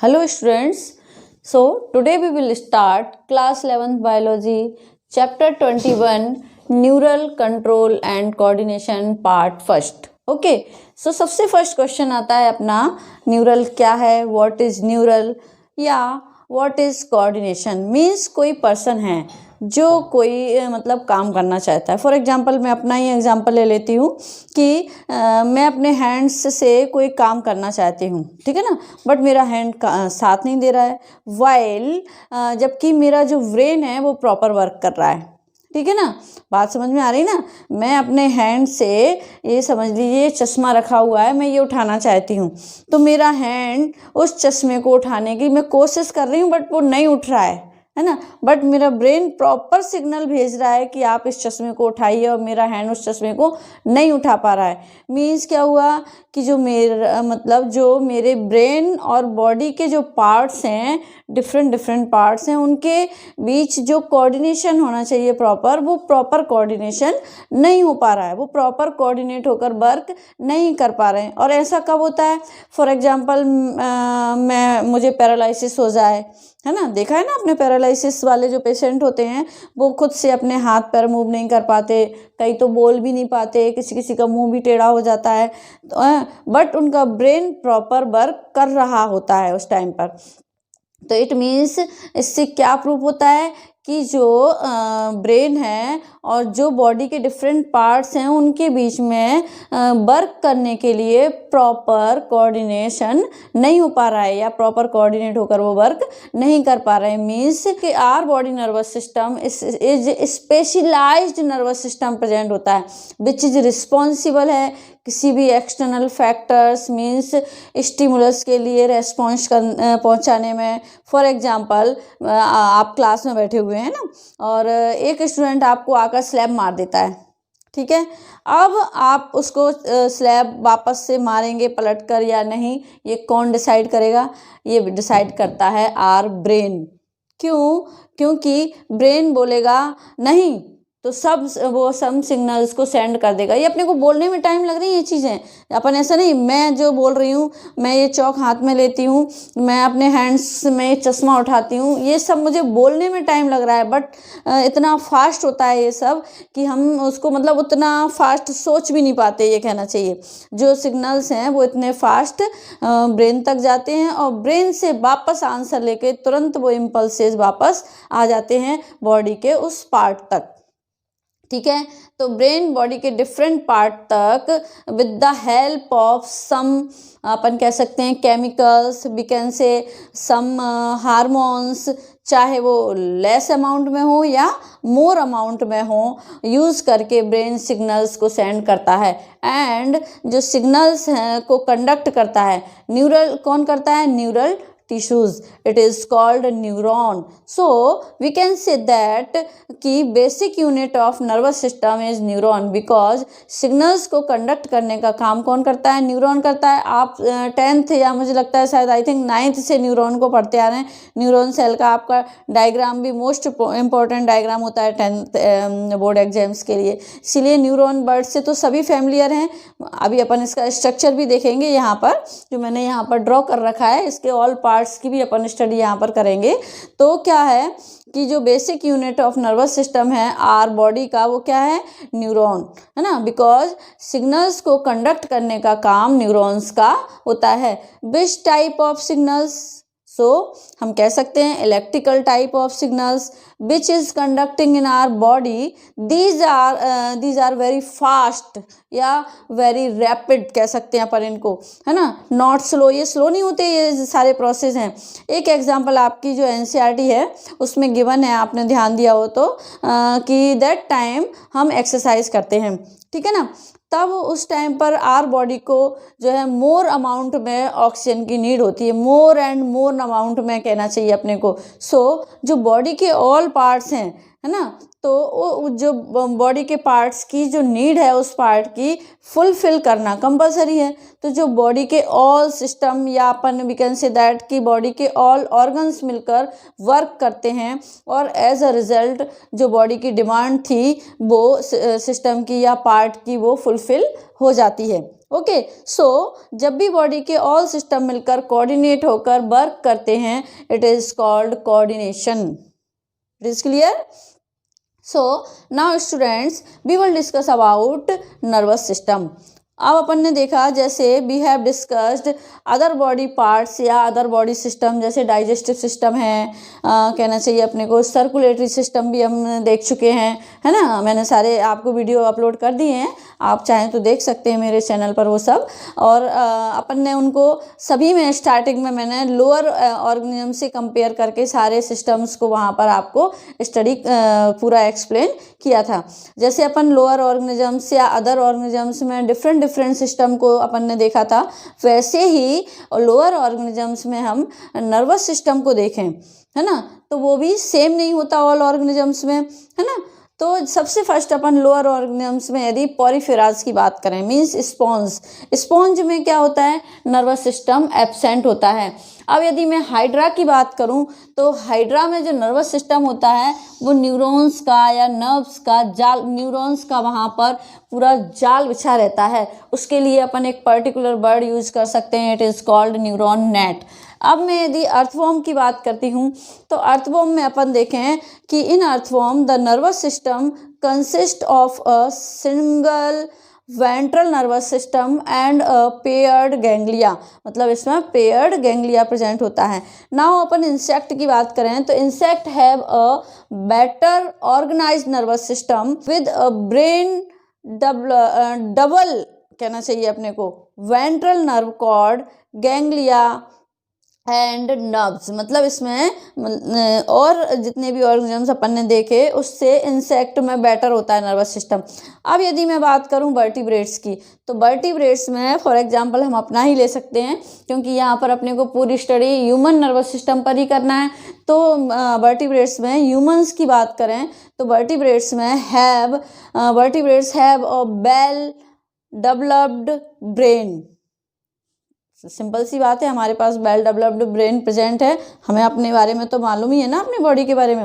Hello students. So today we will start class 11th biology chapter 21 neural control and coordination part first. Okay. So सबसे first question आता है अपना neural क्या है, what is neural या what is coordination. Means कोई person है जो कोई मतलब काम करना चाहता है। फॉर एग्जांपल मैं अपना ही एग्जांपल ले लेती हूँ कि मैं अपने हैंड्स से कोई काम करना चाहती हूँ, ठीक है ना, बट मेरा हैंड साथ नहीं दे रहा है, वाइल जबकि मेरा जो ब्रेन है वो प्रॉपर वर्क कर रहा है। ठीक है ना, बात समझ में आ रही ना। मैं अपने हैंड से, ये समझ लीजिए चश्मा रखा हुआ है, मैं ये उठाना चाहती हूँ, तो मेरा हैंड उस चश्मे को उठाने की मैं कोशिश कर रही हूँ बट वो नहीं उठ रहा है ना, बट मेरा ब्रेन प्रॉपर सिग्नल भेज रहा है कि आप इस चश्मे को उठाइए और मेरा हैंड उस चश्मे को नहीं उठा पा रहा है। मीन्स क्या हुआ कि जो मेरा मतलब जो मेरे ब्रेन और बॉडी के जो पार्ट्स हैं, डिफरेंट पार्ट्स हैं, उनके बीच जो कोऑर्डिनेशन होना चाहिए प्रॉपर, वो प्रॉपर कोऑर्डिनेशन नहीं हो पा रहा है, वो प्रॉपर कोऑर्डिनेट होकर वर्क नहीं कर पा रहे हैं। और ऐसा कब होता है, फॉर एग्जांपल मुझे पैरालिसिस हो जाए, है ना, देखा है ना आपने, पैरालिसिस वाले जो पेशेंट होते हैं वो खुद से अपने हाथ पैर मूव नहीं कर पाते, कई तो बोल भी नहीं पाते, किसी का मुंह भी टेढ़ा हो जाता है, बट उनका ब्रेन प्रॉपर वर्क कर रहा होता है उस टाइम पर। तो इट मीन्स इससे क्या प्रूफ होता है कि जो ब्रेन है और जो बॉडी के डिफरेंट पार्ट्स हैं उनके बीच में वर्क करने के लिए प्रॉपर कोऑर्डिनेशन नहीं हो पा रहा है, या प्रॉपर कोऑर्डिनेट होकर वो वर्क नहीं कर पा रहे हैं। मीन्स कि our body nervous system is specialised nervous system present होता है विच इज रिस्पॉन्सिबल है किसी भी एक्सटर्नल फैक्टर्स मीन्स स्टिमुलस के लिए रेस्पॉन्स पहुंचाने में। फॉर एग्जांपल आप क्लास में बैठे हुए हैं ना, और एक स्टूडेंट आपको आकर स्लैब मार देता है, ठीक है, अब आप उसको स्लैब वापस से मारेंगे पलट कर या नहीं, ये कौन डिसाइड करेगा? ये डिसाइड करता है आवर ब्रेन। क्यों? क्योंकि ब्रेन बोलेगा नहीं तो वो सब सिग्नल्स को सेंड कर देगा। ये अपने को बोलने में टाइम लग रही है ये चीज़ें, अपन ऐसा नहीं, मैं जो बोल रही हूँ, मैं ये चौक हाथ में लेती हूँ, मैं अपने हैंड्स में चश्मा उठाती हूँ, ये सब मुझे बोलने में टाइम लग रहा है, बट इतना फास्ट होता है ये सब कि हम उसको मतलब उतना फास्ट सोच भी नहीं पाते, ये कहना चाहिए। जो सिग्नल्स हैं वो इतने फास्ट ब्रेन तक जाते हैं और ब्रेन से वापस आंसर लेके तुरंत वो इम्पल्सेस वापस आ जाते हैं बॉडी के उस पार्ट तक, ठीक है। तो ब्रेन बॉडी के डिफरेंट पार्ट तक with the help of some, अपन कह सकते हैं chemicals, we can say some hormones, चाहे वो लेस अमाउंट में हो या मोर अमाउंट में हो, यूज़ करके ब्रेन सिग्नल्स को सेंड करता है। एंड जो सिग्नल्स हैं को कंडक्ट करता है न्यूरल, कौन करता है? Neural tissues, it is called neuron. So we can say that कि basic unit of nervous system is neuron because signals को conduct करने का काम कौन करता है? न्यूरॉन करता है। आप 10th या मुझे लगता है शायद आई थिंक 9th से न्यूरॉन को पढ़ते आ रहे हैं। न्यूरॉन सेल का आपका डायग्राम भी मोस्ट इम्पॉर्टेंट डायग्राम होता है 10th बोर्ड एग्जाम्स के लिए, इसीलिए न्यूरॉन वर्ड से तो सभी फैमिलियर हैं। अभी अपन इसका स्ट्रक्चर भी देखेंगे यहाँ पर, जो मैंने यहाँ पर ड्रॉ कर रखा है, इसके ऑल पार्ट्स की भी अपन स्टडी यहाँ पर करेंगे। तो क्या है कि जो basic unit of nervous system है आर बॉडी का, वो क्या है? न्यूरॉन, है ना, बिकॉज सिग्नल्स को कंडक्ट करने का काम न्यूरॉन्स का होता है। Which type of signals? So हम कह सकते हैं electrical type of signals which is conducting in our body, these are very fast या वेरी रैपिड कह सकते हैं अपन इनको, है ना, नॉट स्लो। ये स्लो नहीं होते, ये सारे प्रोसेस हैं। एक एग्जांपल आपकी जो एनसीईआरटी है उसमें गिवन है, आपने ध्यान दिया हो तो कि दैट टाइम हम एक्सरसाइज करते हैं, ठीक है ना, तब उस टाइम पर आर बॉडी को जो है मोर अमाउंट में ऑक्सीजन की नीड होती है, मोर एंड मोर अमाउंट में कहना चाहिए अपने को। सो जो बॉडी के ऑल पार्ट्स हैं, है ना, तो वो जो बॉडी के पार्ट्स की जो नीड है उस पार्ट की फुलफिल करना कंपलसरी है। तो जो बॉडी के ऑल सिस्टम या अपन वी कैन से दैट कि बॉडी के ऑल ऑर्गन्स मिलकर वर्क करते हैं और एज अ रिजल्ट जो बॉडी की डिमांड थी वो सिस्टम की या पार्ट की वो फुलफिल हो जाती है। ओके, सो जब भी बॉडी के ऑल सिस्टम मिलकर कोऑर्डिनेट होकर वर्क करते हैं it is called coordination. It is clear? So now students we will discuss about nervous system। अब अपन ने देखा जैसे we have discussed other body parts या अदर बॉडी सिस्टम जैसे डाइजेस्टिव सिस्टम है, कहना चाहिए अपने को सर्कुलेटरी सिस्टम भी हम देख चुके हैं, है ना। मैंने सारे आपको वीडियो अपलोड कर दिए हैं, आप चाहें तो देख सकते हैं मेरे चैनल पर वो सब। और अपन ने उनको सभी में स्टार्टिंग में मैंने लोअर ऑर्गेनिज्म से कंपेयर करके सारे सिस्टम्स को वहाँ पर आपको स्टडी पूरा एक्सप्लेन किया था। जैसे अपन लोअर ऑर्गेनिजम्स या अदर ऑर्गेनिजम्स में डिफरेंट सिस्टम को अपन ने देखा था, वैसे ही लोअर ऑर्गेनिजम्स में हम नर्वस सिस्टम को देखें, है ना। तो वो भी सेम नहीं होता ऑल ऑर्गेनिजम्स में, है ना। तो सबसे फर्स्ट अपन लोअर ऑर्गेनिजम्स में यदि पॉरीफेरास की बात करें मीन्स स्पॉन्ज में क्या होता है, नर्वस सिस्टम एब्सेंट होता है। अब यदि मैं हाइड्रा की बात करूं तो हाइड्रा में जो नर्वस सिस्टम होता है वो न्यूरॉन्स का या नर्व्स का जाल, न्यूरॉन्स का वहाँ पर पूरा जाल बिछा रहता है। उसके लिए अपन एक पर्टिकुलर वर्ड यूज कर सकते हैं, it is called neuron net. अब मैं यदि अर्थवॉर्म की बात करती हूँ तो अर्थवॉर्म में अपन देखें कि इन earthworm the nervous system consist of a single ventral nervous system and paired ganglia, मतलब इसमें पेयर्ड गैंग्लिया प्रेजेंट होता है। नाउ अपन इंसेक्ट की बात करें तो insect have a better organised nervous system with a brain double कहना चाहिए अपने को ventral nerve cord ganglia and nerves, मतलब इसमें और जितने भी ऑर्गेनिजम्स अपन ने देखे उससे इंसेक्ट में बेटर होता है नर्वस सिस्टम। अब यदि मैं बात करूं वर्टिब्रेट्स की तो वर्टिब्रेट्स में फॉर एग्जांपल हम अपना ही ले सकते हैं क्योंकि यहाँ पर अपने को पूरी स्टडी ह्यूमन नर्वस सिस्टम पर ही करना है। तो वर्टिब्रेट्स में ह्यूमंस की बात करें तो vertebrates have a well developed brain. Simple सी बात है, हमारे पास वेल डेवलप्ड ब्रेन प्रेजेंट है। हमें अपने बारे में तो मालूम ही है ना, अपने बॉडी के बारे में,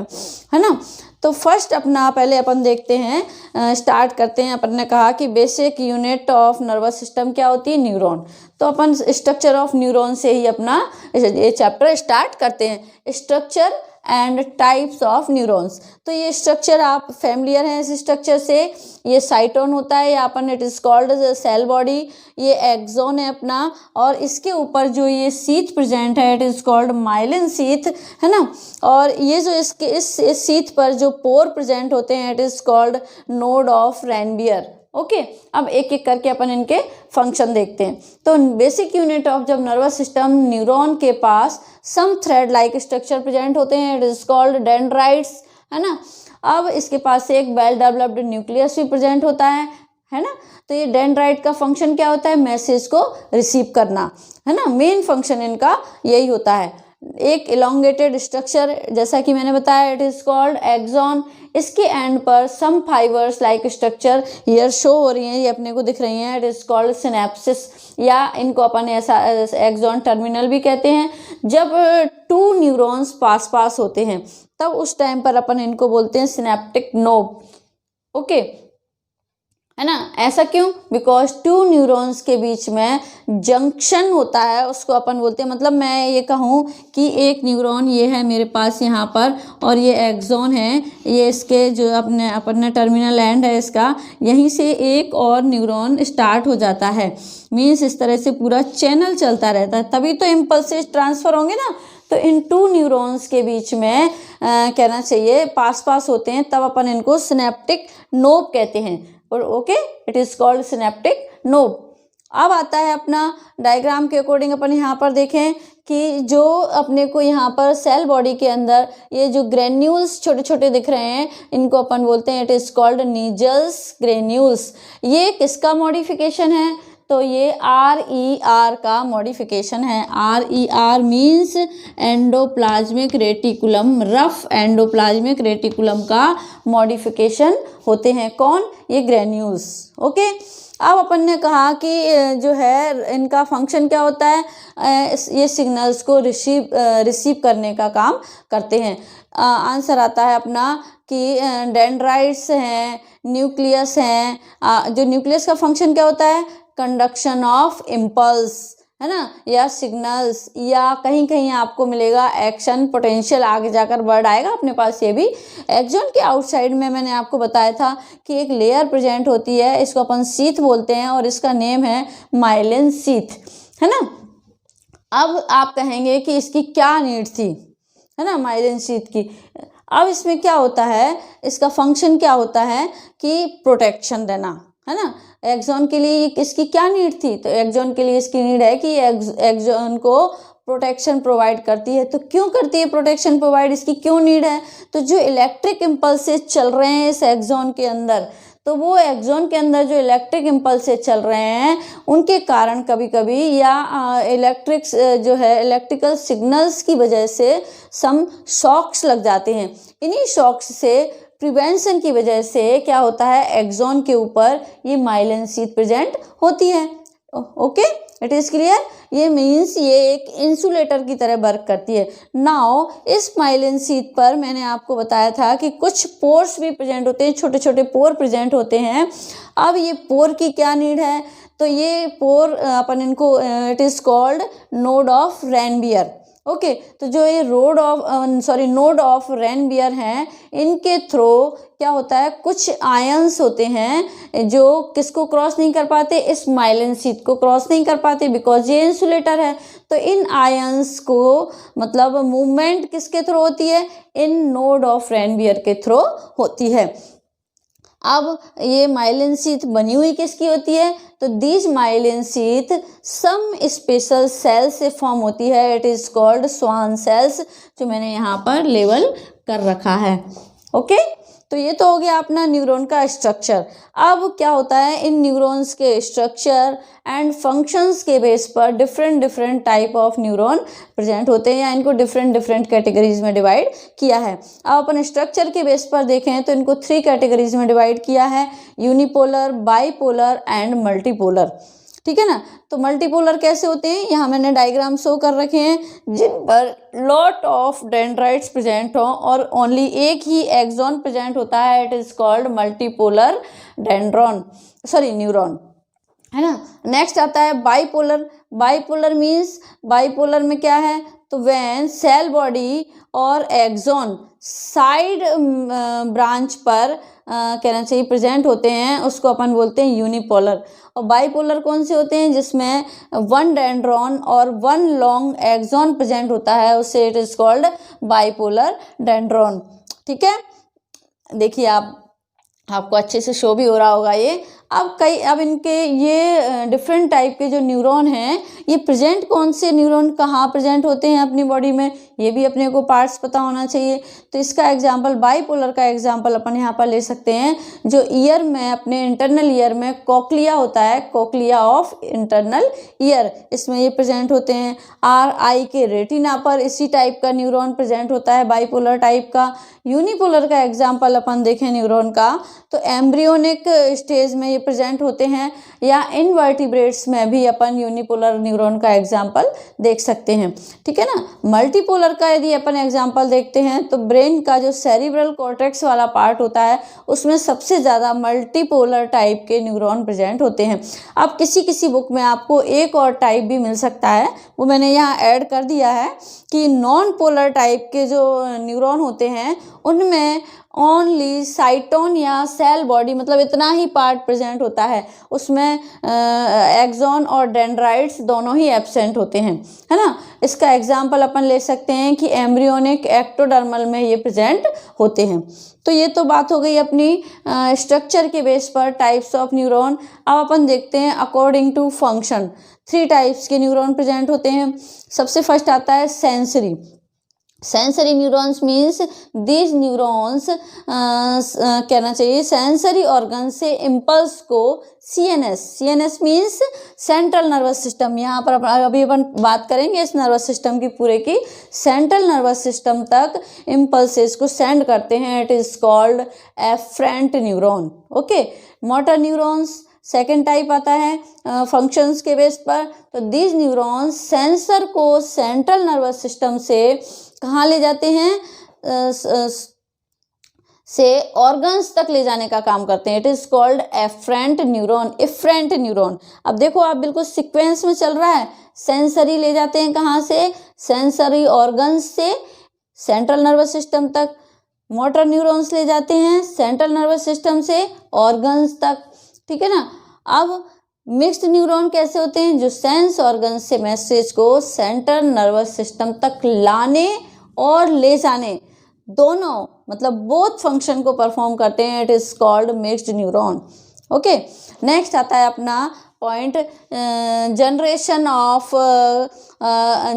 है ना। तो फर्स्ट अपना पहले अपन देखते हैं, स्टार्ट करते हैं। अपन ने कहा कि basic unit of nervous system क्या होती है, न्यूरॉन। तो अपन स्ट्रक्चर ऑफ न्यूरॉन से ही अपना ये चैप्टर स्टार्ट करते हैं, structure and types of neurons. तो ये स्ट्रक्चर आप फैमिलियर हैं इस स्ट्रक्चर से। ये साइटोन होता है या अपन it is called cell body, ये एक्सोन है अपना, और इसके ऊपर जो ये सीथ प्रेजेंट है it is called myelin sheath, है ना। और ये जो इसके इस सीथ पर जो पोर प्रेजेंट होते हैं it is called node of Ranvier. Okay, अब एक एक करके अपन इनके फंक्शन देखते हैं। तो बेसिक यूनिट ऑफ जब नर्वस सिस्टम न्यूरॉन के पास सम थ्रेड लाइक स्ट्रक्चर प्रेजेंट होते हैं इट इज कॉल्ड डेंड्राइट्स, है ना। अब इसके पास एक वेल डेवलप्ड न्यूक्लियस भी प्रेजेंट होता है ना। तो ये डेंड्राइट का फंक्शन क्या होता है, मैसेज को रिसीव करना, है ना। मेन फंक्शन इनका यही होता है। एक इलोंगेटेड स्ट्रक्चर जैसा कि मैंने बताया इट इज कॉल्ड एक्सॉन। इसके एंड पर some fibres like structure here show हो रही हैं, ये अपने को दिख रही हैं, इट इज कॉल्ड सिनेप्सिस, या इनको अपन ऐसा एक्सॉन टर्मिनल भी कहते हैं। जब टू न्यूरॉन्स पास होते हैं तब उस टाइम पर अपन इनको बोलते हैं सिनेप्टिक नोब। ओके, है ना। ऐसा क्यों, बिकॉज टू न्यूरॉन्स के बीच में जंक्शन होता है, उसको अपन बोलते हैं। मतलब मैं ये कहूँ कि एक न्यूरॉन ये है मेरे पास यहाँ पर और ये एक्सॉन है, ये इसके जो अपने टर्मिनल एंड है इसका, यहीं से एक और न्यूरॉन स्टार्ट हो जाता है। मीन्स इस तरह से पूरा चैनल चलता रहता है, तभी तो इम्पल्सेस ट्रांसफर होंगे ना। तो इन टू न्यूरॉन्स के बीच में कहना चाहिए पास होते हैं, तब अपन इनको सिनेप्टिक नोब कहते हैं। और okay, it is called synaptic knob. अब आता है अपना डायग्राम के अकॉर्डिंग अपन यहाँ पर देखें कि जो अपने को यहाँ पर सेल बॉडी के अंदर ये जो ग्रेन्यूल्स छोटे छोटे दिख रहे हैं इनको अपन बोलते हैं इट इज कॉल्ड नीजल्स ग्रेन्यूल्स। ये किसका मॉडिफिकेशन है, तो ये RER का मॉडिफिकेशन है। RER means endoplasmic reticulum, rough endoplasmic reticulum का मॉडिफिकेशन होते हैं। कौन? ये ग्रेन्यूल्स। ओके, अब अपन ने कहा कि जो है इनका फंक्शन क्या होता है, ये सिग्नल्स को रिसीव करने का काम करते हैं। आंसर आता है अपना कि डेंड्राइट्स हैं, न्यूक्लियस हैं। जो न्यूक्लियस का फंक्शन क्या होता है, कंडक्शन ऑफ इम्पल्स, है ना, या सिग्नल्स, या कहीं कहीं आपको मिलेगा एक्शन पोटेंशियल, आगे जाकर वर्ड आएगा अपने पास ये भी। एक्सॉन के आउटसाइड में मैंने आपको बताया था कि एक लेयर प्रेजेंट होती है, इसको अपन सीथ बोलते हैं और इसका नेम है माइलिन सीथ, है ना। अब आप कहेंगे कि इसकी क्या नीड थी, है ना, माइलिन सीथ की। अब इसमें क्या होता है, इसका फंक्शन क्या होता है कि प्रोटेक्शन देना, है ना। एक्सॉन के लिए इसकी क्या नीड थी, तो एक्सॉन के लिए इसकी नीड है कि एक्सॉन को प्रोटेक्शन प्रोवाइड करती है। तो क्यों करती है प्रोटेक्शन प्रोवाइड, इसकी क्यों नीड है, तो जो इलेक्ट्रिक इम्पल्सेस चल रहे हैं इस एक्सॉन के अंदर, तो वो एक्सॉन के अंदर जो इलेक्ट्रिक इम्पल्सेस चल रहे हैं उनके कारण कभी कभी या इलेक्ट्रिकल सिग्नल्स की वजह से सम शॉक्स लग जाते हैं। इन्हीं शॉक्स से प्रिवेंशन की वजह से क्या होता है, एक्सॉन के ऊपर ये माइलिन सीथ प्रेजेंट होती है। Okay, it is clear. ये मीन्स ये एक इंसुलेटर की तरह वर्क करती है। नाउ इस माइलिन सीथ पर मैंने आपको बताया था कि कुछ पोर्स भी प्रेजेंट होते हैं, छोटे छोटे पोर प्रेजेंट होते हैं। अब ये पोर की क्या नीड है, तो ये पोर अपन इनको it is called node of Ranvier. Okay, तो जो ये नोड ऑफ रेनबियर हैं, इनके थ्रू क्या होता है, कुछ आयंस होते हैं जो किसको क्रॉस नहीं कर पाते, इस माइलिन सीथ को क्रॉस नहीं कर पाते, बिकॉज ये इंसुलेटर है। तो इन आयंस को मतलब मूवमेंट किसके थ्रू होती है, इन नोड ऑफ रेनबियर के थ्रू होती है। अब ये माइलिन सीथ बनी हुई किसकी होती है, तो this myelin sheath some special cell से फॉर्म होती है, it is called Schwann cells, जो मैंने यहाँ पर लेबल कर रखा है। ओके, तो ये तो हो गया अपना न्यूरॉन का स्ट्रक्चर। अब क्या होता है, इन न्यूरॉन्स के स्ट्रक्चर एंड फंक्शंस के बेस पर different type of neuron present होते हैं, या इनको डिफरेंट कैटेगरीज में डिवाइड किया है। अब अपन स्ट्रक्चर के बेस पर देखें तो इनको 3 कैटेगरीज में डिवाइड किया है, यूनिपोलर, बाईपोलर एंड मल्टीपोलर। ठीक है ना। तो मल्टीपोलर कैसे होते हैं, यहाँ मैंने डायग्राम शो कर रखे हैं, जिन पर लॉट ऑफ डेंड्राइट्स प्रेजेंट हो और ओनली एक ही एक्सॉन प्रेजेंट होता है, it is called multipolar neuron, है ना। नेक्स्ट आता है बाईपोलर। बाईपोलर मीन्स, बाईपोलर में क्या है, तो व्हेन सेल बॉडी और एक्सॉन साइड ब्रांच पर कहना चाहिए प्रेजेंट होते हैं, उसको अपन बोलते हैं यूनिपोलर। और बाईपोलर कौन से होते हैं, जिसमें 1 डेंड्रॉन और 1 लॉन्ग एक्सॉन प्रेजेंट होता है, उससे it is called bipolar dendron. ठीक है, देखिए आपको अच्छे से शो भी हो रहा होगा ये। अब इनके ये डिफरेंट टाइप के जो न्यूरॉन हैं, ये प्रेजेंट कौन से न्यूरॉन कहाँ प्रेजेंट होते हैं अपनी बॉडी में, ये भी अपने को पार्ट्स पता होना चाहिए। तो इसका एग्जांपल, बाईपोलर का एग्जांपल अपन यहाँ पर ले सकते हैं। जो ईयर में, अपने इंटरनल ईयर में कॉक्लिया होता है, कॉक्लिया ऑफ इंटरनल ईयर, इसमें ये प्रेजेंट होते हैं। RI के रेटिना पर इसी टाइप का न्यूरॉन प्रेजेंट होता है, बाईपोलर टाइप का। यूनिपोलर का एग्जाम्पल अपन देखें न्यूरॉन का, तो एम्ब्रियोनिक स्टेज में ये प्रेजेंट होते हैं, या इनवर्टिब्रेट्स में भी अपन यूनिपोलर न्यूरॉन का एग्जाम्पल देख सकते हैं। ठीक है ना। मल्टीपोलर का यदि अपन एग्जाम्पल देखते हैं, तो ब्रेन का जो सेरिब्रल कॉर्टेक्स वाला पार्ट होता है, उसमें सबसे ज़्यादा मल्टीपोलर टाइप के न्यूरॉन प्रेजेंट होते हैं। अब किसी बुक में आपको एक और टाइप भी मिल सकता है, वो मैंने यहाँ ऐड कर दिया है कि नॉन पोलर टाइप के जो न्यूरॉन होते हैं, उनमें ओनली साइटोन या सेल बॉडी, मतलब इतना ही पार्ट प्रेजेंट होता है, उसमें एक्सॉन और डेंड्राइट्स दोनों ही एब्सेंट होते हैं, है ना। इसका एग्जांपल अपन ले सकते हैं कि एम्ब्रियोनिक एक्टोडर्मल में ये प्रेजेंट होते हैं। तो ये तो बात हो गई अपनी स्ट्रक्चर के बेस पर टाइप्स ऑफ न्यूरॉन। अब अपन देखते हैं अकॉर्डिंग टू फंक्शन। 3 टाइप्स के न्यूरॉन प्रेजेंट होते हैं। सबसे फर्स्ट आता है sensory. Sensory neurons means these neurons कहना चाहिए सेंसरी ऑर्गन से इम्पल्स को CNS means central nervous system, यहाँ पर अभी अपन बात करेंगे इस नर्वस सिस्टम की पूरे की, सेंट्रल नर्वस सिस्टम तक इम्पल्सेस को सेंड करते हैं। It is called efferent neuron. Okay, motor neurons second type आता है फंक्शंस के बेस पर। तो दीज न्यूरॉन्स सेंसर को सेंट्रल नर्वस सिस्टम से कहाँ ले जाते हैं, से ऑर्गन्स तक ले जाने का काम करते हैं। It is called efferent neuron. अब देखो आप बिल्कुल सीक्वेंस में चल रहा है, सेंसरी ले जाते हैं कहाँ से, सेंसरी ऑर्गन्स से सेंट्रल नर्वस सिस्टम तक, मोटर न्यूरॉन्स ले जाते हैं सेंट्रल नर्वस सिस्टम से ऑर्गन्स तक, ठीक है ना। अब मिक्स्ड न्यूरॉन कैसे होते हैं, जो सेंस ऑर्गन से मैसेज को सेंट्रल नर्वस सिस्टम तक लाने और ले जाने दोनों मतलब बोथ फंक्शन को परफॉर्म करते हैं। It is called mixed neuron. Okay, next आता है अपना point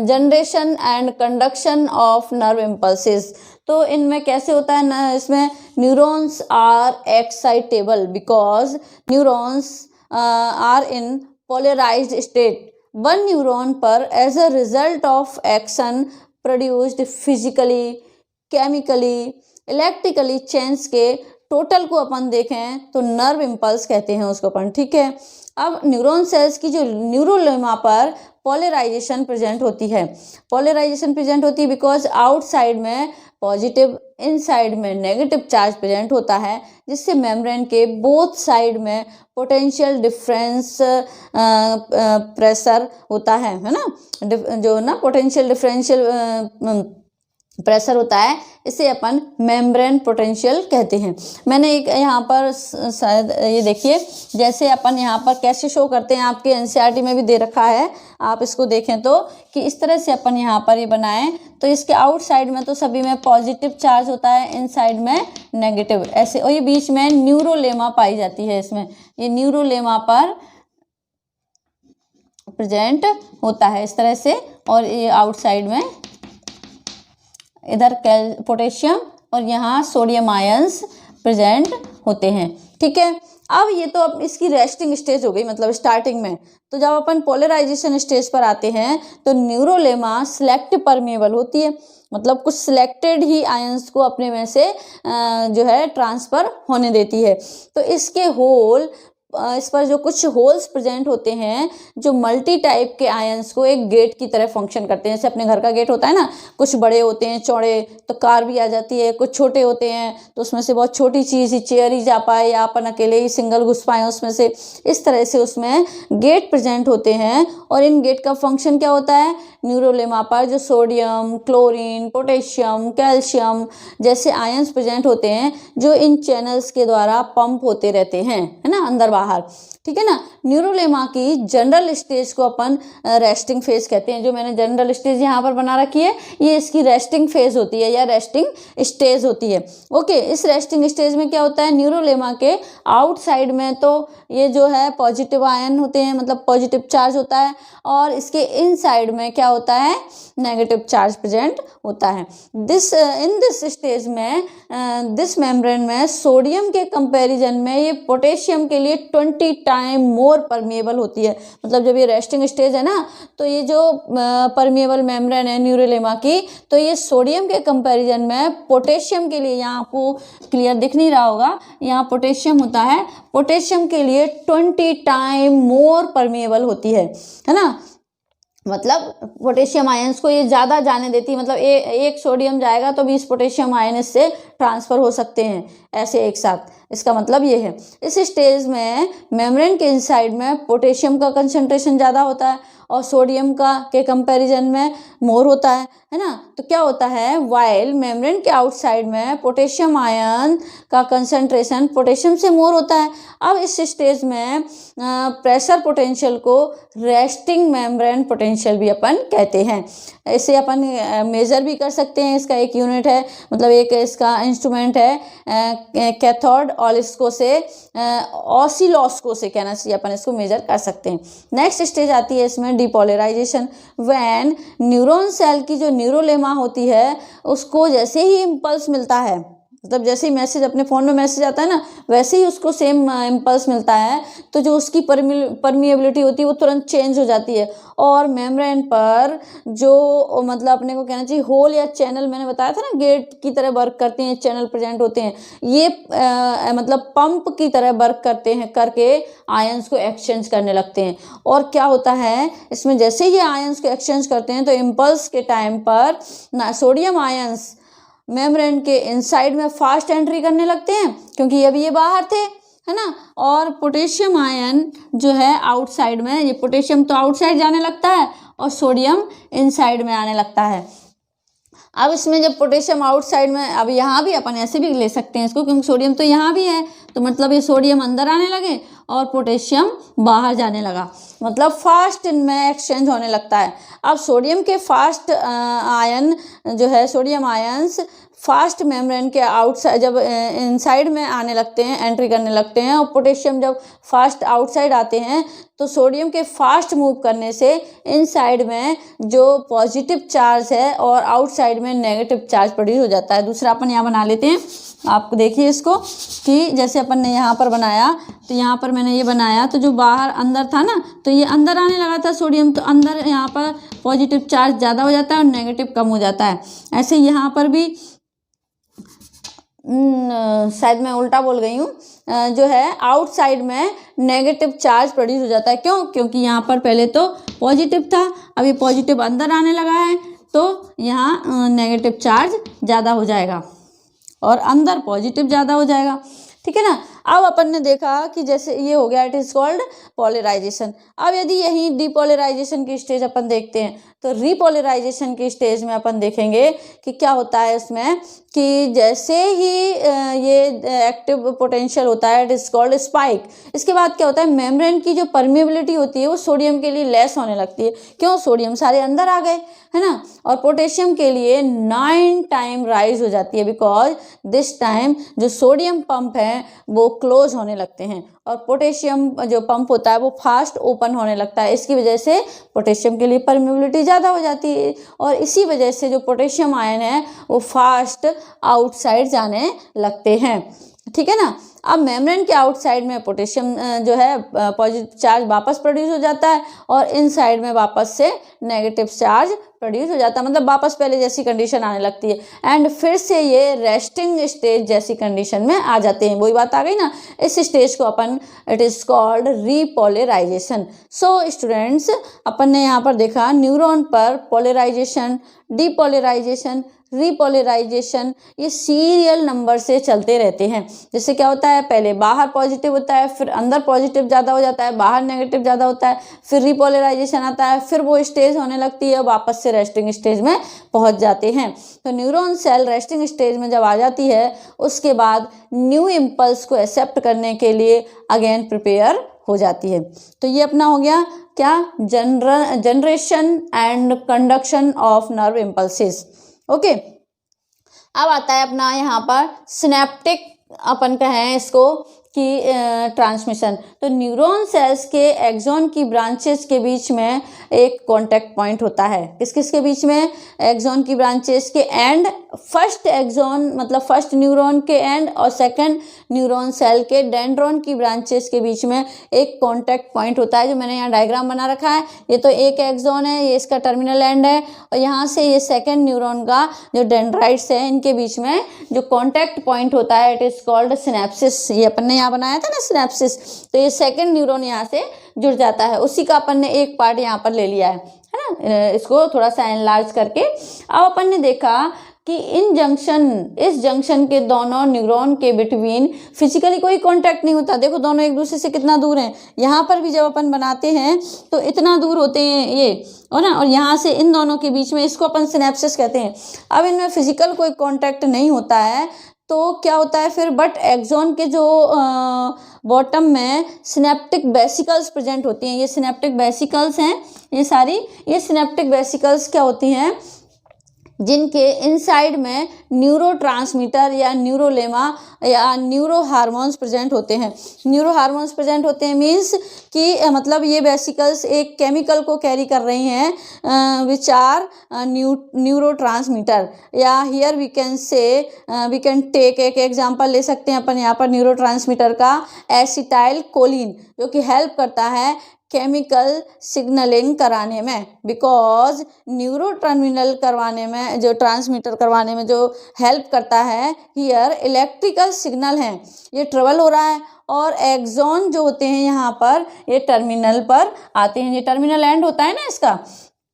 generation and conduction of nerve impulses. तो इनमें कैसे होता है ना, इसमें neurons are excitable because neurons are in polarised state. One neuron पर as a result of action produced physically, chemically, electrically change के टोटल को अपन देखें तो नर्व इम्पल्स कहते हैं उसको अपन, ठीक है। अब न्यूरॉन सेल्स की जो न्यूरोलेमा पर पोलराइजेशन प्रेजेंट होती है, बिकॉज आउटसाइड में पॉजिटिव, इनसाइड में नेगेटिव चार्ज प्रेजेंट होता है, जिससे मेम्ब्रेन के बोथ साइड में पोटेंशियल डिफरेंस प्रेशर होता है ना, जो ना पोटेंशियल डिफरेंशियल प्रेशर होता है, इसे अपन मेम्ब्रेन पोटेंशियल कहते हैं। मैंने एक यहाँ पर शायद ये देखिए, जैसे अपन यहाँ पर कैसे शो करते हैं, आपके एनसीईआरटी में भी दे रखा है, आप इसको देखें तो कि इस तरह से अपन यहाँ पर ये बनाएं तो इसके आउटसाइड में तो सभी में पॉजिटिव चार्ज होता है, इनसाइड में नेगेटिव, ऐसे। और ये बीच में न्यूरोलेमा पाई जाती है, इसमें ये न्यूरोलेमा पर प्रेजेंट होता है इस तरह से, और ये आउटसाइड में इधर पोटेशियम और यहाँ सोडियम आयंस प्रेजेंट होते हैं, ठीक है। अब ये तो अब इसकी रेस्टिंग स्टेज हो गई, मतलब स्टार्टिंग में। तो जब अपन पोलराइजेशन स्टेज पर आते हैं तो न्यूरोलेमा सिलेक्टिव परमेबल होती है, मतलब कुछ सिलेक्टेड ही आयंस को अपने में से जो है ट्रांसफर होने देती है। तो इसके होल, इस पर जो कुछ होल्स प्रेजेंट होते हैं, जो मल्टी टाइप के आयंस को एक गेट की तरह फंक्शन करते हैं। जैसे अपने घर का गेट होता है ना, कुछ बड़े होते हैं चौड़े तो कार भी आ जाती है, कुछ छोटे होते हैं तो उसमें से बहुत छोटी चीज़ ही चेयर ही जा पाए, या अपन अकेले ही सिंगल घुस पाए उसमें से, इस तरह से उसमें गेट प्रेजेंट होते हैं। और इन गेट का फंक्शन क्या होता है, न्यूरोलेमा पर जो सोडियम, क्लोरीन, पोटेशियम, कैल्शियम जैसे आयंस प्रेजेंट होते हैं, जो इन चैनल्स के द्वारा पंप होते रहते हैं, है ना, अंदर बाहर, ठीक है ना। न्यूरोलेमा की जनरल स्टेज को अपन रेस्टिंग फेज कहते हैं। जो मैंने जनरल स्टेज यहाँ पर बना रखी है, ये इसकी रेस्टिंग फेज होती है या रेस्टिंग स्टेज होती है। ओके, इस रेस्टिंग स्टेज में क्या होता है, न्यूरोलेमा के आउटसाइड में तो ये जो है पॉजिटिव आयन होते हैं, मतलब पॉजिटिव चार्ज होता है, और इसके इनसाइड में क्या होता है, नेगेटिव चार्ज प्रेजेंट होता है। इन दिस स्टेज में दिस मेम्ब्रेन में सोडियम के कंपैरिजन में ये पोटेशियम के लिए 20 टाइम मोर परमिएबल होती है। मतलब जब ये रेस्टिंग स्टेज है ना, तो ये जो परमिएबल मेम्ब्रेन है न्यूरोलेमा की, तो ये सोडियम के कंपैरिजन में पोटेशियम के लिए, यहाँ आपको क्लियर दिख नहीं रहा होगा, यहाँ पोटेशियम होता है, पोटेशियम के लिए 20 टाइम मोर परमिएबल होती है ना। मतलब पोटेशियम आयंस को ये ज़्यादा जाने देती है, मतलब एक सोडियम जाएगा तो 20 पोटेशियम आयन इससे ट्रांसफ़र हो सकते हैं ऐसे एक साथ। इसका मतलब ये है, इस स्टेज में मेम्ब्रेन के इनसाइड में पोटेशियम का कंसंट्रेशन ज़्यादा होता है और सोडियम का के कंपैरिजन में मोर होता है ना। तो क्या होता है, वाइल मेम्ब्रेन के आउटसाइड में पोटेशियम आयन का कंसंट्रेशन पोटेशियम से मोर होता है। अब इस स्टेज में प्रेशर पोटेंशियल को रेस्टिंग मेम्ब्रेन पोटेंशियल भी अपन कहते हैं। इसे अपन मेजर भी कर सकते हैं, इसका एक यूनिट है, मतलब एक इसका इंस्ट्रूमेंट है कैथोड, और इसको से ऑसिलोस्को से कहना चाहिए, अपन इसको मेजर कर सकते हैं। नेक्स्ट स्टेज आती है इसमें डिपोलराइजेशन, व्हेन न्यूरॉन सेल की जो न्यूरोलेमा होती है उसको जैसे ही इम्पल्स मिलता है, मतलब जैसे ही मैसेज अपने फ़ोन में मैसेज आता है ना, वैसे ही उसको सेम इम्पल्स मिलता है, तो जो उसकी परमिएबिलिटी होती है वो तुरंत चेंज हो जाती है, और मेम्ब्रेन पर जो मतलब अपने को कहना चाहिए होल या चैनल, मैंने बताया था ना गेट की तरह वर्क करते हैं, चैनल प्रेजेंट होते हैं, ये मतलब पंप की तरह वर्क करते हैं, करके आयंस को एक्सचेंज करने लगते हैं। और क्या होता है इसमें, जैसे ही ये आयंस को एक्सचेंज करते हैं तो इम्पल्स के टाइम पर सोडियम आयंस मेम्ब्रेन के इनसाइड में फास्ट एंट्री करने लगते हैं, क्योंकि अभी ये बाहर थे, है ना, और पोटेशियम आयन जो है आउटसाइड में, ये पोटेशियम तो आउटसाइड जाने लगता है और सोडियम इनसाइड में आने लगता है। अब इसमें जब पोटेशियम आउटसाइड में, अब यहाँ भी अपन ऐसे भी ले सकते हैं इसको, क्योंकि सोडियम तो यहाँ भी है, तो मतलब ये सोडियम अंदर आने लगे और पोटेशियम बाहर जाने लगा, मतलब फास्ट इनमें एक्सचेंज होने लगता है। अब सोडियम के फास्ट आयन जो है, सोडियम आयंस फास्ट मेम्ब्रेन के आउटसाइड जब इनसाइड में आने लगते हैं, एंट्री करने लगते हैं, और पोटेशियम जब फास्ट आउटसाइड आते हैं, तो सोडियम के फास्ट मूव करने से इनसाइड में जो पॉजिटिव चार्ज है और आउटसाइड में नेगेटिव चार्ज प्रोड्यूस हो जाता है। दूसरा अपन यहाँ बना लेते हैं, आप देखिए इसको, कि जैसे अपन ने यहाँ पर बनाया, तो यहाँ पर मैंने ये बनाया, तो जो बाहर अंदर था ना, तो ये अंदर आने लगा था सोडियम, तो अंदर यहाँ पर पॉजिटिव चार्ज ज़्यादा हो जाता है और नेगेटिव कम हो जाता है। ऐसे यहाँ पर भी शायद मैं उल्टा बोल गई हूँ, जो है आउटसाइड में नेगेटिव चार्ज प्रोड्यूस हो जाता है। क्यों? क्योंकि यहाँ पर पहले तो पॉजिटिव था, अब ये पॉजिटिव अंदर आने लगा है, तो यहाँ नेगेटिव चार्ज ज़्यादा हो जाएगा और अंदर पॉजिटिव ज़्यादा हो जाएगा, ठीक है ना। अब अपन ने देखा कि जैसे ये हो गया, इट इज़ कॉल्ड पोलराइजेशन। अब यदि यही डिपोलराइजेशन की स्टेज अपन देखते हैं, तो रिपोलराइजेशन की स्टेज में अपन देखेंगे कि क्या होता है इसमें, कि जैसे ही ये एक्टिव पोटेंशियल होता है, इट इज़ कॉल्ड स्पाइक। इसके बाद क्या होता है, मेम्ब्रेन की जो परमिएबिलिटी होती है वो सोडियम के लिए लेस होने लगती है। क्यों? सोडियम सारे अंदर आ गए, है ना, और पोटेशियम के लिए 9 टाइम राइज हो जाती है, बिकॉज दिस टाइम जो सोडियम पंप है वो क्लोज होने लगते हैं और पोटेशियम जो पंप होता है वो फास्ट ओपन होने लगता है। इसकी वजह से पोटेशियम के लिए परमिएबिलिटी ज़्यादा हो जाती है और इसी वजह से जो पोटेशियम आयन है वो फास्ट आउटसाइड जाने लगते हैं, ठीक है ना। अब मेम्ब्रेन के आउटसाइड में पोटेशियम जो है पॉजिटिव चार्ज वापस प्रोड्यूस हो जाता है और इनसाइड में वापस से नेगेटिव चार्ज प्रोड्यूस हो जाता है, मतलब वापस पहले जैसी कंडीशन आने लगती है एंड फिर से ये रेस्टिंग स्टेज जैसी कंडीशन में आ जाते हैं। वही बात आ गई ना, इस स्टेज को अपन, it is called repolarisation. So students, अपन ने यहाँ पर देखा न्यूरॉन पर पोलराइजेशन, डीपोलराइजेशन, रिपोलराइजेशन, ये सीरियल नंबर से चलते रहते हैं। जैसे क्या होता है, पहले बाहर पॉजिटिव होता है, फिर अंदर पॉजिटिव ज़्यादा हो जाता है, बाहर नेगेटिव ज़्यादा होता है, फिर रिपोलराइजेशन आता है, फिर वो स्टेज होने लगती है, वापस से रेस्टिंग स्टेज में पहुंच जाते हैं। तो न्यूरॉन सेल रेस्टिंग स्टेज में जब आ जाती है, उसके बाद न्यू इम्पल्स को एक्सेप्ट करने के लिए अगेन प्रिपेयर हो जाती है। तो ये अपना हो गया क्या, generation and conduction of nerve impulses. Okay, अब आता है अपना यहाँ पर सिनेप्टिक, अपन कहें इसको कि ट्रांसमिशन। तो न्यूरॉन सेल्स के एक्सॉन की ब्रांचेस के बीच में एक कांटेक्ट पॉइंट होता है। किस किस के बीच में? एक्सॉन की ब्रांचेस के एंड, फर्स्ट एक्सॉन मतलब फर्स्ट न्यूरॉन के एंड और सेकंड न्यूरॉन सेल के डेंड्रॉन की ब्रांचेस के बीच में एक कांटेक्ट पॉइंट होता है, जो मैंने यहाँ डायग्राम बना रखा है। ये तो एक एक्सॉन है, ये इसका टर्मिनल एंड है और यहाँ से ये सेकेंड न्यूरॉन का जो डेंड्राइट्स है, इनके बीच में जो कांटेक्ट पॉइंट होता है, इट इज़ कॉल्ड सिनेप्सिस। ये अपन ने यहाँ बनाया था ना सिनेप्सिस, तो ये सेकेंड न्यूरॉन यहाँ से जुड़ जाता है, उसी का अपन ने एक पार्ट यहाँ पर ले लिया है ना, इसको थोड़ा सा एनलार्ज करके। अब अपन ने देखा कि इस जंक्शन के दोनों न्यूरॉन के बिटवीन फिजिकली कोई कांटेक्ट नहीं होता। देखो दोनों एक दूसरे से कितना दूर हैं। यहाँ पर भी जब अपन बनाते हैं तो इतना दूर होते हैं ये, और ना, और यहाँ से इन दोनों के बीच में, इसको अपन सिनेप्सिस कहते हैं। अब इनमें फिजिकल कोई कांटेक्ट नहीं होता है, तो क्या होता है फिर, बट एक्सॉन के जो बॉटम में सिनेप्टिक वेसिकल्स प्रेजेंट होती हैं। ये सिनेप्टिक वेसिकल्स हैं, ये सारी, ये सिनेप्टिक वेसिकल्स क्या होती हैं, जिनके इनसाइड में न्यूरोट्रांसमीटर या न्यूरोलेमा या न्यूरो हार्मोन्स प्रेजेंट होते हैं। न्यूरो हार्मोन्स प्रेजेंट होते हैं मीन्स कि मतलब ये वेसिकल्स एक केमिकल को कैरी कर रही हैं विच आर न्यूरोट्रांसमीटर, या हियर वी कैन टेक एक एग्जांपल ले सकते हैं अपन यहाँ पर न्यूरोट्रांसमीटर का, एसिटाइल कोलिन, जो कि हेल्प करता है केमिकल सिग्नलिंग कराने में, बिकॉज न्यूरो टर्मिनल करवाने में, जो ट्रांसमीटर करवाने में जो हेल्प करता है, हियर इलेक्ट्रिकल सिग्नल है, ये ट्रेवल हो रहा है और एक्सॉन जो होते हैं यहाँ पर ये टर्मिनल पर आते हैं, ये टर्मिनल एंड होता है ना इसका।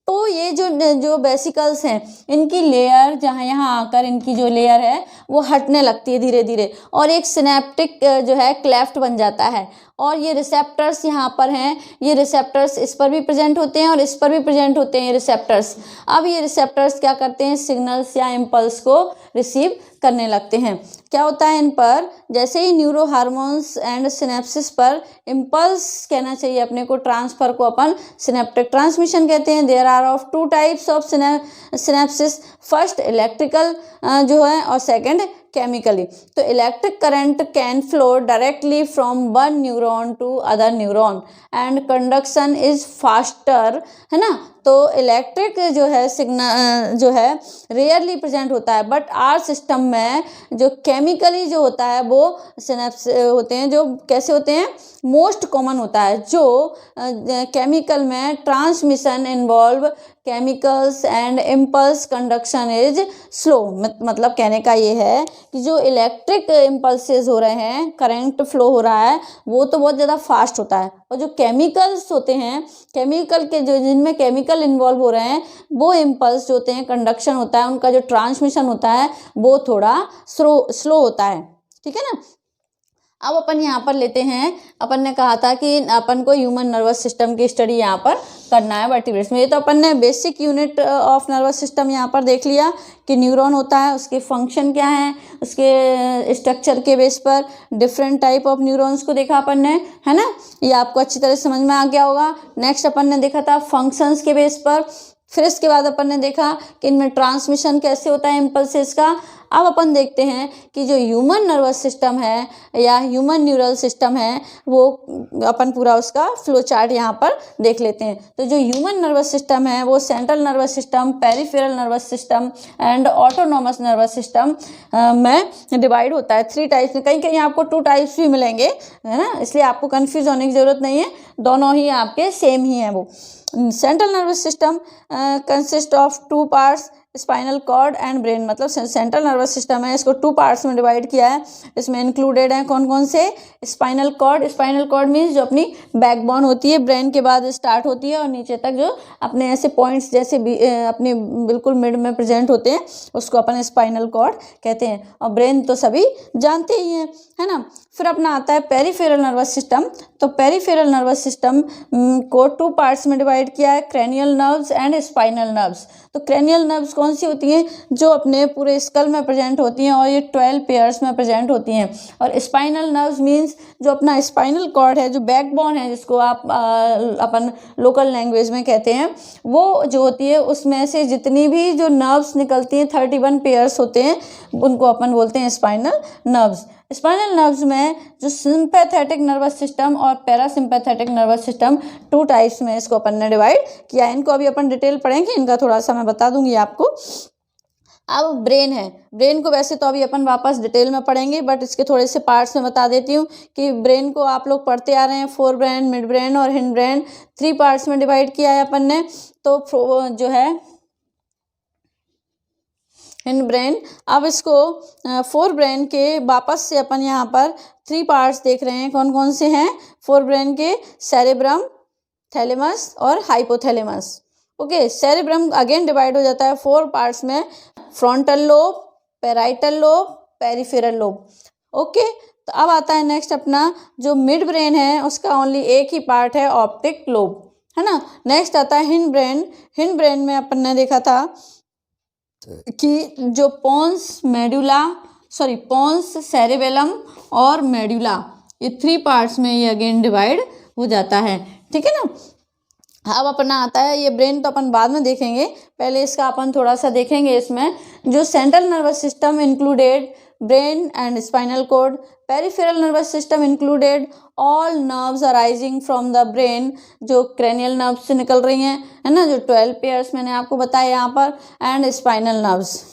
तो ये जो वेसिकल्स हैं इनकी लेयर जहाँ यहाँ आकर इनकी जो लेयर है वो हटने लगती है धीरे धीरे, और एक सिनेप्टिक जो है क्लेफ्ट बन जाता है, और ये रिसेप्टर्स यहाँ पर हैं, ये रिसेप्टर्स इस पर भी प्रेजेंट होते हैं और इस पर भी प्रेजेंट होते हैं ये रिसेप्टर्स। अब ये रिसेप्टर्स क्या करते हैं, सिग्नल्स या इम्पल्स को रिसीव करने लगते हैं। क्या होता है इन पर, जैसे ही न्यूरो हार्मोन्स एंड सिनेप्सिस पर इम्पल्स कहना चाहिए अपने को, ट्रांसफर को अपन सिनेप्टिक ट्रांसमिशन कहते हैं। There are of two types of synapses, first electrical जो है और सेकंड केमिकली। तो electric current can flow directly from one neuron to other neuron and conduction is faster, है ना। तो इलेक्ट्रिक जो है सिग्नल जो है रेयरली प्रेजेंट होता है, बट आर सिस्टम में जो केमिकली जो होता है वो सिनेप्स होते हैं, जो कैसे होते हैं, मोस्ट कॉमन होता है। जो केमिकल में transmission involve chemicals and impulse conduction is slow, मतलब कहने का ये है कि जो इलेक्ट्रिक इम्पल्सेस हो रहे हैं, करंट फ्लो हो रहा है, वो तो बहुत ज़्यादा फास्ट होता है, और जो केमिकल्स होते हैं, केमिकल के जो जिनमें केमिकल इन्वॉल्व हो रहे हैं, वो इम्पल्स जो होते हैं, कंडक्शन होता है, उनका जो ट्रांसमिशन होता है वो थोड़ा स्लो होता है, ठीक है ना। अब अपन यहाँ पर लेते हैं, अपन ने कहा था कि अपन को ह्यूमन नर्वस सिस्टम की स्टडी यहाँ पर करना है वर्टिब्रेट्स में। ये तो अपन ने basic unit of nervous system यहाँ पर देख लिया कि न्यूरॉन होता है, उसके फंक्शन क्या है, उसके स्ट्रक्चर के बेस पर डिफरेंट टाइप ऑफ न्यूरॉन्स को देखा अपन ने, है ना। ये आपको अच्छी तरह समझ में आ गया होगा। नेक्स्ट अपन ने देखा था फंक्शंस के बेस पर, फिर इसके बाद अपन ने देखा कि इनमें ट्रांसमिशन कैसे होता है इम्पल्सेस का। अब अपन देखते हैं कि जो ह्यूमन नर्वस सिस्टम है या ह्यूमन न्यूरल सिस्टम है, वो अपन पूरा उसका फ्लो चार्ट यहाँ पर देख लेते हैं। तो जो ह्यूमन नर्वस सिस्टम है वो central nervous system, peripheral nervous system and autonomous nervous system में डिवाइड होता है 3 टाइप्स में। कहीं कहीं आपको 2 टाइप्स भी मिलेंगे, है ना, इसलिए आपको कन्फ्यूज होने की ज़रूरत नहीं है, दोनों ही आपके सेम ही हैं। वो central nervous system consist of 2 parts, spinal cord and brain, मतलब सेंट्रल नर्वस सिस्टम है, इसको 2 पार्ट्स में डिवाइड किया है। इसमें इंक्लूडेड हैं कौन कौन से, spinal cord, spinal cord means जो अपनी बैकबोन होती है, ब्रेन के बाद स्टार्ट होती है और नीचे तक जो अपने ऐसे पॉइंट्स जैसे अपने बिल्कुल मिड में प्रेजेंट होते हैं, उसको अपन स्पाइनल कॉर्ड कहते हैं। और ब्रेन तो सभी जानते ही हैं, है ना। फिर अपना आता है पेरिफेरल नर्वस सिस्टम। तो पेरिफेरल नर्वस सिस्टम को 2 पार्ट्स में डिवाइड किया है, cranial nerves and spinal nerves. तो क्रेनियल नर्व्स कौन सी होती हैं, जो अपने पूरे स्कल में प्रेजेंट होती हैं और ये 12 पेयर्स में प्रेजेंट होती हैं। और स्पाइनल नर्व्स मींस जो अपना स्पाइनल कॉर्ड है, जो बैकबोन है, जिसको आप अपन लोकल लैंग्वेज में कहते हैं, वो जो होती है उसमें से जितनी भी जो नर्व्स निकलती हैं 31 पेयर्स होते हैं, उनको अपन बोलते हैं स्पाइनल नर्व्स। स्पाइनल नर्व्स में जो सिंपैथेटिक नर्वस सिस्टम और पैरासिम्पैथेटिक नर्वस सिस्टम 2 टाइप्स में इसको अपन ने डिवाइड किया। इनको अभी अपन डिटेल पढ़ेंगे, इनका थोड़ा सा मैं बता दूंगी आपको। अब ब्रेन है, ब्रेन को वैसे तो अभी अपन वापस डिटेल में पढ़ेंगे, बट इसके थोड़े से पार्ट्स में बता देती हूँ कि ब्रेन को आप लोग पढ़ते आ रहे हैं, फोर ब्रेन, मिड ब्रेन और हिंड ब्रेन, 3 पार्ट्स में डिवाइड किया है अपन ने। तो जो है हिंड ब्रेन, अब इसको 4 ब्रेन के वापस से अपन यहाँ पर 3 पार्ट्स देख रहे हैं, कौन कौन से हैं 4 ब्रेन के, सेरेब्रम, थैलेमस और hypothalamus. Okay, cerebrum again divide हो जाता है 4 पार्ट्स में, frontal lobe, parietal lobe, peripheral lobe. Okay, तो अब आता है नेक्स्ट अपना जो मिड ब्रेन है, उसका ओनली एक ही पार्ट है, ऑप्टिक लोब, है ना। नेक्स्ट आता है हिंड ब्रेन। हिंड ब्रेन में अपन ने देखा था कि जो पोन्स सेरेबेलम और मेडुला, ये 3 पार्ट्स में ये अगेन डिवाइड हो जाता है, ठीक है ना। अब अपना आता है ये ब्रेन, तो अपन बाद में देखेंगे, पहले इसका अपन थोड़ा सा देखेंगे। इसमें जो central nervous system included brain and spinal cord, peripheral nervous system included all nerves arising from the brain, जो क्रेनियल नर्व्स से निकल रही हैं, है ना, जो 12 पेयर्स मैंने आपको बताया यहाँ पर, एंड स्पाइनल नर्व्स,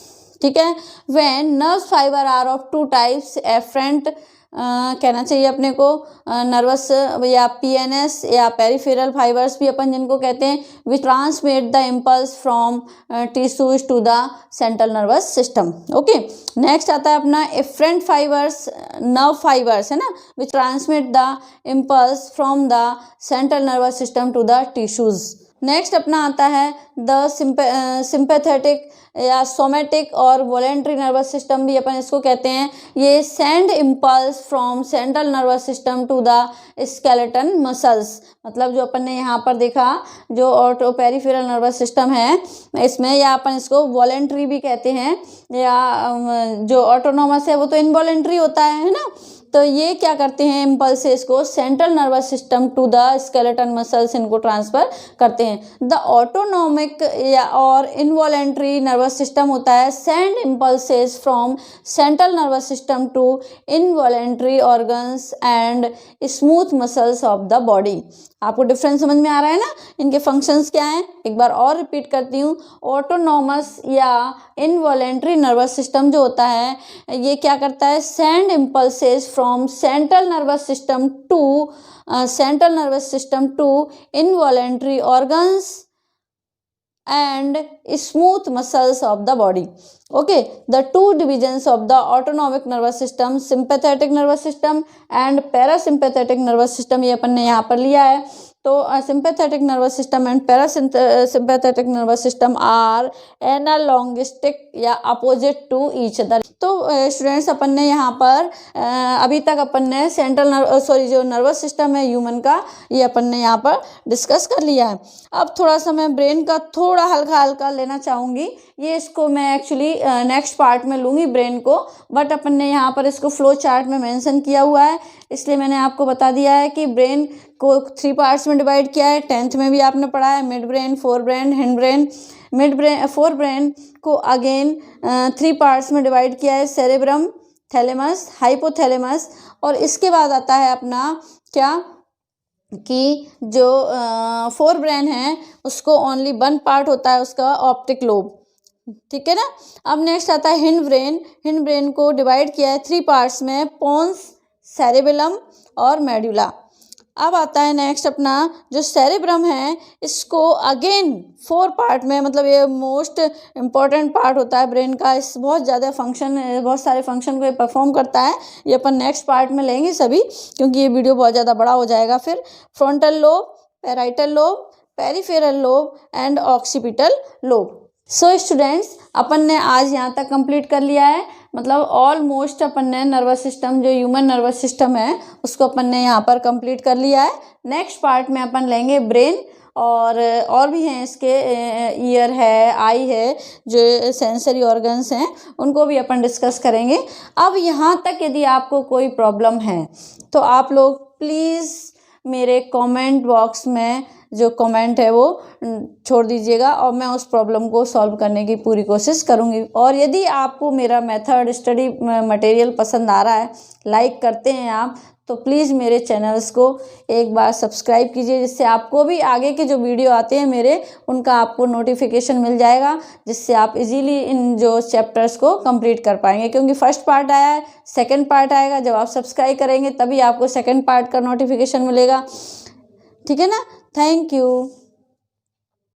ठीक है। When nerves fibre are of two types, efferent कहना चाहिए अपने को, नर्वस या पीएनएस या पेरिफेरल फाइबर्स भी अपन जिनको कहते हैं, which transmit the impulse from tissues to the central nervous system. Okay, next आता है अपना एफरेंट फाइबर्स, नर्व फाइबर्स, है ना, which transmit the impulse from the central nervous system to the tissues. Next अपना आता है द सिंपैथेटिक या somatic और वॉलेंट्री नर्वस सिस्टम भी अपन इसको कहते हैं। ये send impulse from central nervous system to the skeleton muscles, मतलब जो अपन ने यहाँ पर देखा जो ऑटो पेरिफेरल नर्वस सिस्टम है इसमें, या अपन इसको वॉलेंट्री भी कहते हैं, या जो ऑटोनोमस है वो तो इनवॉलेंट्री होता है ना। तो ये क्या करते हैं, इम्पल्सेस को central nervous system to the skeleton muscles इनको ट्रांसफर करते हैं। द ऑटोनोमिक या और इनवॉलेंट्री नर्वस सिस्टम होता है send impulses from central nervous system to involuntary organs and smooth muscles of the body. आपको डिफरेंस समझ में आ रहा है ना, इनके फंक्शंस क्या हैं, एक बार और रिपीट करती हूँ। ऑटोनोमस या इनवॉलेंट्री नर्वस सिस्टम जो होता है ये क्या करता है, send impulses from central nervous system to involuntary organs and smooth muscles of the body. Okay, the two divisions of the autonomic nervous system, sympathetic nervous system and parasympathetic nervous system, ये अपन ने यहाँ पर लिया है। तो sympathetic nervous system and parasympathetic nervous system are analogistic या opposite to each other। तो students अपन ने यहाँ पर अभी तक अपन ने जो नर्वस सिस्टम है ह्यूमन का, ये अपन ने यहाँ पर डिस्कस कर लिया है। अब थोड़ा सा मैं ब्रेन का थोड़ा हल्का हल्का लेना चाहूँगी, ये इसको मैं एक्चुअली नेक्स्ट पार्ट में लूँगी ब्रेन को, बट अपन ने यहाँ पर इसको फ्लो चार्ट में मेंशन किया हुआ है, इसलिए मैंने आपको बता दिया है कि ब्रेन को 3 पार्ट्स में डिवाइड किया है। 10th में भी आपने पढ़ा है, mid brain, fore brain, hind brain. Fore brain को अगेन 3 पार्ट्स में डिवाइड किया है, सेरेब्रम, थैलेमस, हाइपोथैलेमस, और इसके बाद आता है अपना क्या कि जो फोर ब्रेन है उसको ओनली 1 पार्ट होता है उसका, ऑप्टिक लोब, ठीक है ना। अब नेक्स्ट आता है हिंड ब्रेन। हिंड ब्रेन को डिवाइड किया है 3 पार्ट्स में, पोन्स, सेरेबेलम और मेडुला। अब आता है नेक्स्ट अपना जो सेरेब्रम है, इसको अगेन 4 पार्ट में, मतलब ये मोस्ट इम्पॉर्टेंट पार्ट होता है ब्रेन का, इस बहुत सारे फंक्शन को ये परफॉर्म करता है। ये अपन नेक्स्ट पार्ट में लेंगे सभी, क्योंकि ये वीडियो बहुत ज़्यादा बड़ा हो जाएगा। फिर frontal lobe, parietal lobe, peripheral lobe and occipital lobe. So students, अपन ने आज यहाँ तक कंप्लीट कर लिया है, मतलब ऑलमोस्ट अपन ने नर्वस सिस्टम, जो ह्यूमन नर्वस सिस्टम है उसको अपन ने यहाँ पर कंप्लीट कर लिया है। नेक्स्ट पार्ट में अपन लेंगे ब्रेन, और भी हैं इसके, ईयर है, आई है, जो सेंसरी ऑर्गन्स हैं उनको भी अपन डिस्कस करेंगे। अब यहाँ तक यदि आपको कोई प्रॉब्लम है तो आप लोग प्लीज़ मेरे कमेंट बॉक्स में जो कमेंट है वो छोड़ दीजिएगा, और मैं उस प्रॉब्लम को सॉल्व करने की पूरी कोशिश करूँगी। और यदि आपको मेरा मेथड स्टडी मटेरियल पसंद आ रहा है, लाइक करते हैं आप, तो प्लीज़ मेरे चैनल्स को एक बार सब्सक्राइब कीजिए, जिससे आपको भी आगे के जो वीडियो आते हैं मेरे, उनका आपको नोटिफिकेशन मिल जाएगा, जिससे आप इजीली इन जो चैप्टर्स को कंप्लीट कर पाएंगे। क्योंकि फर्स्ट पार्ट आया है, सेकंड पार्ट आएगा, जब आप सब्सक्राइब करेंगे तभी आपको सेकंड पार्ट का नोटिफिकेशन मिलेगा, ठीक है ना। Thank you.